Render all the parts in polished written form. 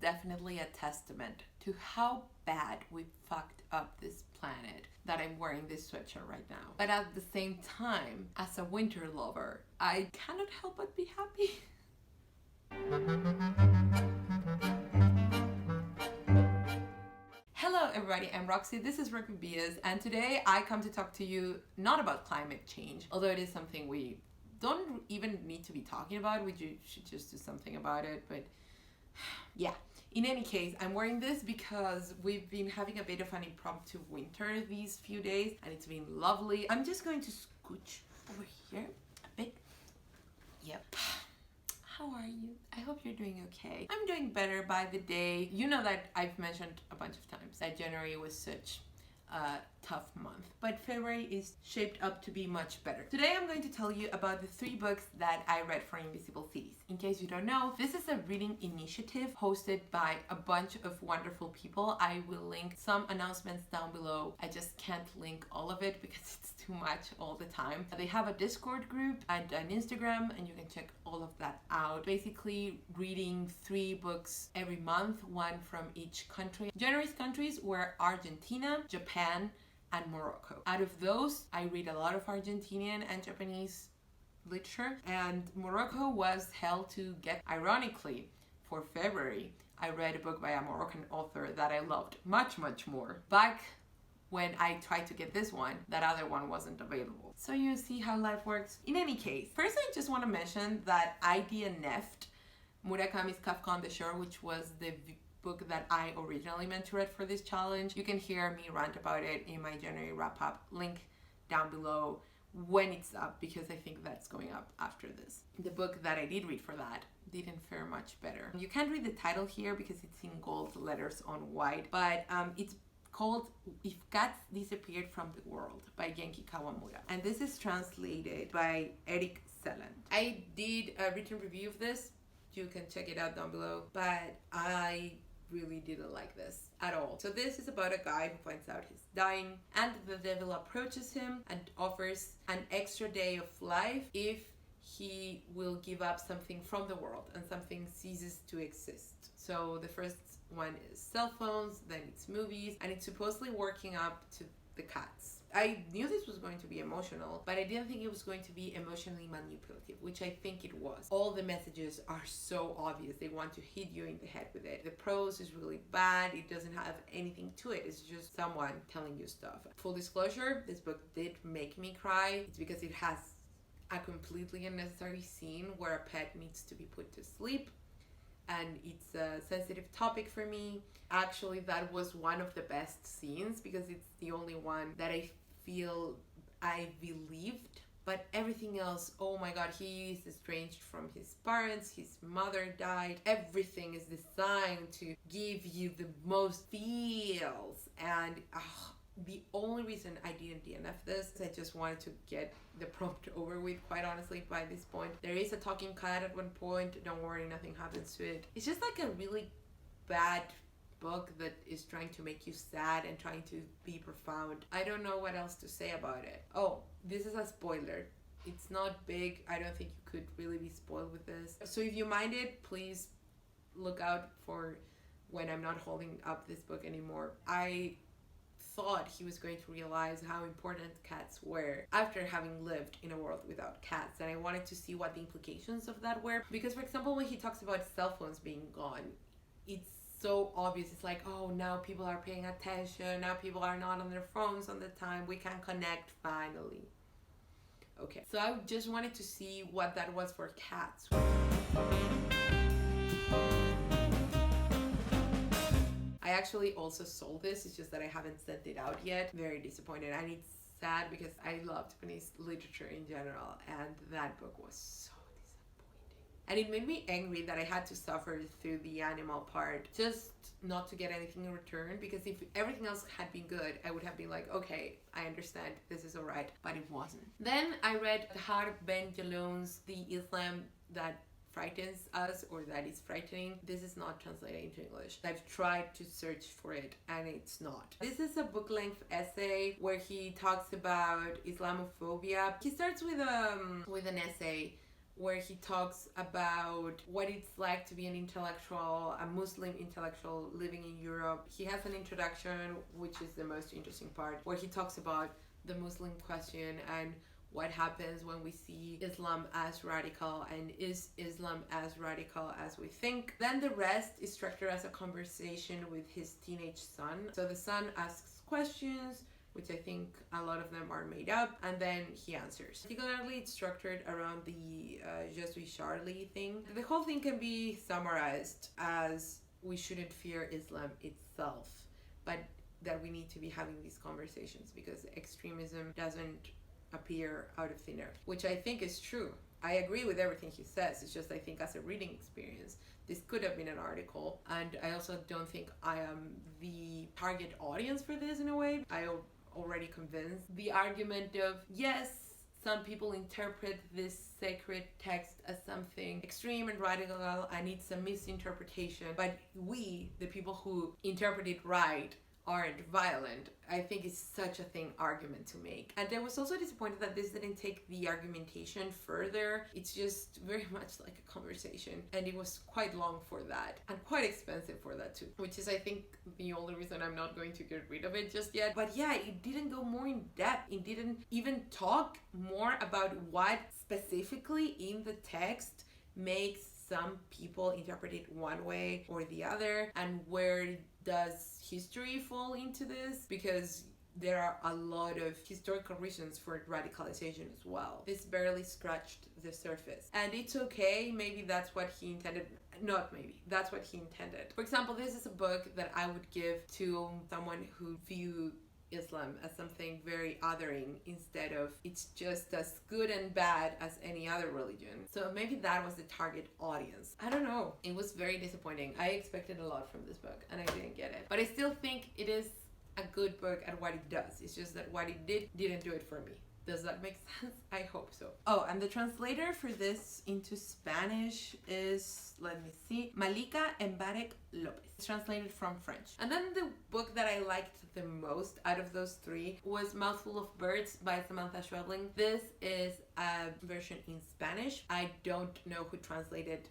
definitely a testament to how bad we fucked up this planet that I'm wearing this sweatshirt right now. But at the same time, as a winter lover, I cannot help but be happy. Hello everybody, I'm Roxy, this is recmebook&stuff, and today I come to talk to you not about climate change, although it is something we don't even need to be talking about, we should just do something about it, but yeah. In any case, I'm wearing this because we've been having a bit of an impromptu winter these few days and it's been lovely. I'm just going to scooch over here a bit. Yep. How are you? I hope you're doing okay. I'm doing better by the day. You know that I've mentioned a bunch of times that January was such a tough month, but February is shaped up to be much better. Today I'm going to tell you about the 3 books that I read for Invisible Cities. In case you don't know, this is a reading initiative hosted by a bunch of wonderful people. I will link some announcements down below. I just can't link all of it because it's too much all the time. They have a Discord group and an Instagram, and you can check all of that out. Basically reading 3 books every month, 1 from each country. January's countries were Argentina, Japan, and Morocco. Out of those, I read a lot of Argentinian and Japanese literature, and Morocco was held to get. Ironically, for February, I read a book by a Moroccan author that I loved much more. Back when I tried to get this one, that other one wasn't available. So you see how life works. In any case, first I just want to mention that I DNF'd Murakami's Kafka on the Shore, which was the book that I originally meant to read for this challenge. You can hear me rant about it in my January wrap-up, link down below when it's up, because I think that's going up after this. The book that I did read for that didn't fare much better. You can't read the title here because it's in gold letters on white, but it's called If Cats Disappeared from the World by Genki Kawamura, and this is translated by Selland. I did a written review of this. You can check it out down below, but I really didn't like this at all. So this is about a guy who finds out he's dying, and the devil approaches him and offers an extra day of life if he will give up something from the world and something ceases to exist. So the first one is cell phones, then it's movies, and it's supposedly working up to the cats. I knew this was going to be emotional, but I didn't think it was going to be emotionally manipulative, which I think it was. All the messages are so obvious. They want to hit you in the head with it. The prose is really bad. It doesn't have anything to it. It's just someone telling you stuff. Full disclosure, this book did make me cry. It's because it has a completely unnecessary scene where a pet needs to be put to sleep, and it's a sensitive topic for me. Actually, that was one of the best scenes because it's the only one that I feel I believed, but everything else, oh my god, he is estranged from his parents, his mother died, everything is designed to give you the most feels, and the only reason I didn't DNF this is I just wanted to get the prompt over with, quite honestly. By this point, there is a talking cat at one point, don't worry, nothing happens to it. It's just like a really bad book that is trying to make you sad and trying to be profound. I don't know what else to say about it. Oh, this is a spoiler. It's not big. I don't think you could really be spoiled with this. So if you mind it, please look out for when I'm not holding up this book anymore. I thought he was going to realize how important cats were after having lived in a world without cats, and I wanted to see what the implications of that were, because for example, when he talks about cell phones being gone, it's so obvious. It's like, oh, now people are paying attention, now people are not on their phones all the time, we can connect finally. Okay, so I just wanted to see what that was for cats. I actually also sold this, it's just that I haven't sent it out yet. Very disappointed, and it's sad because I love Japanese literature in general, and that book was so disappointing. And it made me angry that I had to suffer through the animal part just not to get anything in return, because if everything else had been good, I would have been like, okay, I understand, this is alright, but it wasn't. Then I read Har Ben Jelloun's The Islam That Frightens Us, or That Is Frightening. This is not translated into English. I've tried to search for it and it's not. This is a book-length essay where he talks about Islamophobia. He starts with an essay where he talks about what it's like to be an intellectual, a Muslim intellectual living in Europe. He has an introduction, which is the most interesting part, where he talks about the Muslim question and what happens when we see Islam as radical, and is Islam as radical as we think. Then the rest is structured as a conversation with his teenage son. So the son asks questions, which I think a lot of them are made up, and then he answers. Particularly, it's structured around the Je suis Charlie thing. The whole thing can be summarized as we shouldn't fear Islam itself, but that we need to be having these conversations because extremism doesn't appear out of thin air, which I think is true. I agree with everything he says. It's just I think as a reading experience, this could have been an article, and I also don't think I am the target audience for this in a way. I already convinced the argument of yes, some people interpret this sacred text as something extreme and radical and it's a misinterpretation, but we, the people who interpret it right, aren't violent. I think it's such a thin argument to make. And I was also disappointed that this didn't take the argumentation further. It's just very much like a conversation, and it was quite long for that and quite expensive for that too, which is I think the only reason I'm not going to get rid of it just yet. But yeah, it didn't go more in depth. It didn't even talk more about what specifically in the text makes some people interpret it one way or the other, and where does history fall into this, because there are a lot of historical reasons for radicalization as well. This barely scratched the surface, and it's okay. Maybe that's what he intended. Not maybe, that's what he intended. For example, this is a book that I would give to someone who viewed Islam as something very othering instead of it's just as good and bad as any other religion. So maybe that was the target audience. I don't know. It was very disappointing. I expected a lot from this book and I didn't get it. But I still think it is a good book at what it does. It's just that what it didn't do it for me. Does that make sense? I hope so. Oh, and the translator for this into Spanish is, let me see, Malika Mbarek Lopez. It's translated from French. And then the book that I liked the most out of those three was Mouthful of Birds by Samantha Schweblin. This is a version in Spanish. I don't know who translated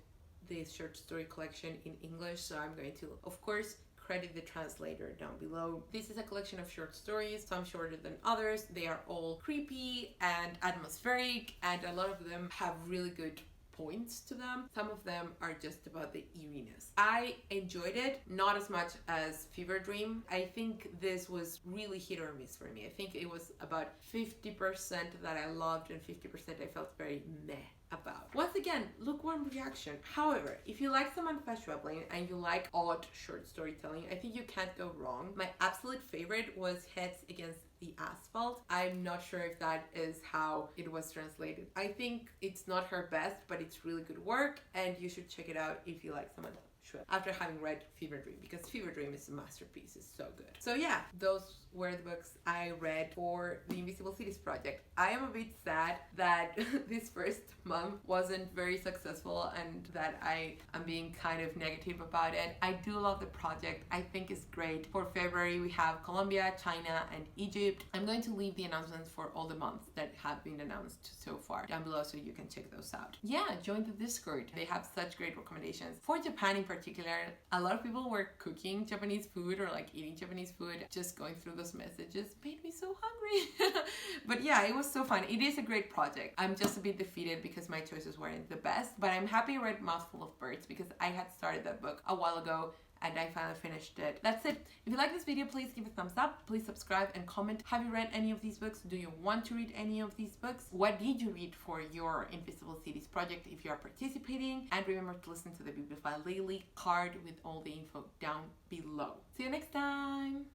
this short story collection in English, so I'm going to, of course, credit the translator down below. This is a collection of short stories, some shorter than others. They are all creepy and atmospheric, and a lot of them have really good points to them. Some of them are just about the eeriness. I enjoyed it, not as much as Fever Dream. I think this was really hit or miss for me. I think it was about 50% that I loved and 50% I felt very meh about. Once again, lukewarm reaction. However, if you like Samantha Schweblin and you like odd short storytelling, I think you can't go wrong. My absolute favorite was Heads Against the Asphalt. I'm not sure if that is how it was translated. I think it's not her best, but it's really good work, and you should check it out if you like Samantha Schweblin after having read Fever Dream, because Fever Dream is a masterpiece. It's so good. So yeah, those were the books I read for the Invisible Cities project. I am a bit sad that this first month wasn't very successful and that I am being kind of negative about it. I do love the project. I think it's great. For February, we have Colombia, China, and Egypt. I'm going to leave the announcements for all the months that have been announced so far down below so you can check those out. Yeah, join the Discord. They have such great recommendations. For Japan in particular, a lot of people were cooking Japanese food or like eating Japanese food. Just going through those messages made me so hungry. But yeah, it was so fun. It is a great project. I'm just a bit defeated because my choices weren't the best, but I'm happy I read Mouthful of Birds because I had started that book a while ago and I finally finished it. That's it. If you like this video, please give a thumbs up. Please subscribe and comment. Have you read any of these books? Do you want to read any of these books? What did you read for your Invisible Cities project if you are participating? And remember to listen to the Bibliophile Daily card with all the info down below. See you next time.